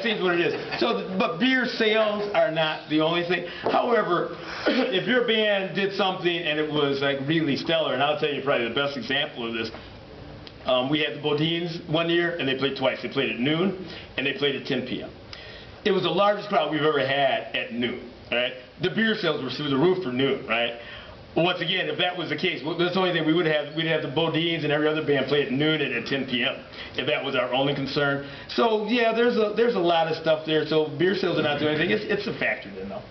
seems what it is. So, but beer sales are not the only thing. However, if your band did something and it was like really stellar, and I'll tell you probably the best example of this. We had the Bodines one year, and they played twice. They played at noon, and they played at 10 p.m. It was the largest crowd we've ever had at noon. Right? The beer sales were through the roof for noon. Right? Once again, if that was the case, that's the only thing we would have. We'd have the Bodines and every other band play at noon and at 10 p.m. if that was our only concern. So yeah, there's a lot of stuff there. So beer sales are not doing anything. It's a factor then, though.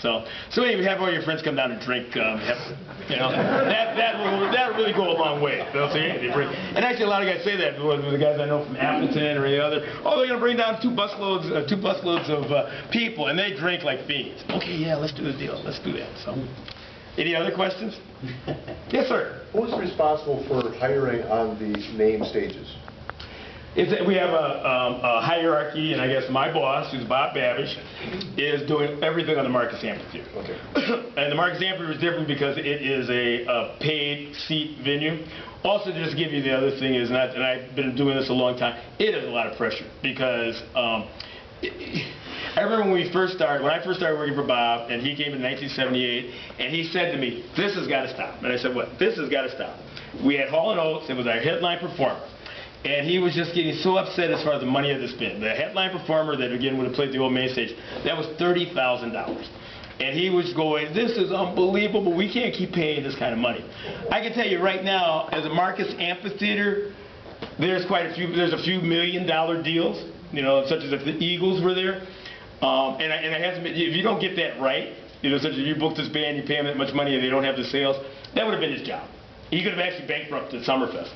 So anyway, have all your friends come down and drink. That really go a long way. They'll say, hey, they bring. And actually, a lot of guys say that. The guys I know from Appleton or any other, oh, they're going to bring down two busloads of people, and they drink like fiends. Okay, yeah, let's do the deal. Let's do that. So, any other questions? Yes, sir. Who's responsible for hiring on the main stages? We have a hierarchy, and I guess my boss, who's Bob Babish, is doing everything on the Marcus Amphitheater. Okay. And the Marcus Amphitheater is different because it is a paid seat venue. Also, to just give you the other thing is, and I've been doing this a long time, it is a lot of pressure because I remember when I first started working for Bob, and he came in 1978, and he said to me, "This has got to stop." And I said, "What?" "This has got to stop." We had Hall & Oates. It was our headline performer. And he was just getting so upset as far as the money of the spin. The headline performer that, again, would have played the old main stage, that was $30,000. And he was going, "This is unbelievable. We can't keep paying this kind of money." I can tell you right now, as a Marcus Amphitheater, there's a few $1 million deals, such as if the Eagles were there. And it hasn't been, if you don't get that right, such as if you book this band, you pay them that much money and they don't have the sales, that would have been his job. He could have actually bankrupted Summerfest.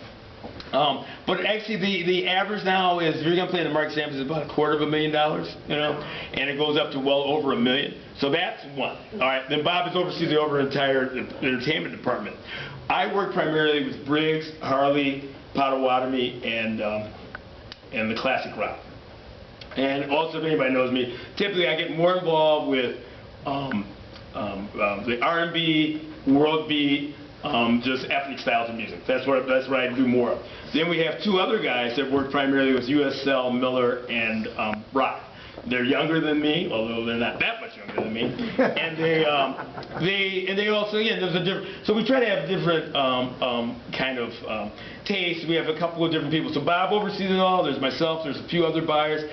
But actually, the average now is, if you're going to play in the Marcus Amphitheater, is about $250,000, and it goes up to well over $1 million. So that's one. All right. Then Bob oversees the entire entertainment department. I work primarily with Briggs, Harley, Potawatomi, and the classic rock. And also, if anybody knows me, typically I get more involved with the R&B, world beat, just ethnic styles of music. That's what I do more of. Then we have two other guys that work primarily with USL, Miller, and rock. They're younger than me, although they're not that much younger than me. And they also, again, there's a different. So we try to have different kind of tastes. We have a couple of different people. So Bob oversees it all. There's myself. There's a few other buyers.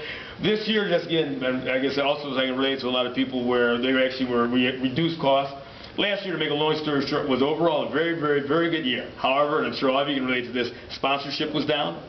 This year, just again, I guess also I can relate to a lot of people where they actually were reduced costs. Last year, to make a long story short, was overall a very, very, very good year. However, and I'm sure all of you can relate to this, sponsorship was down.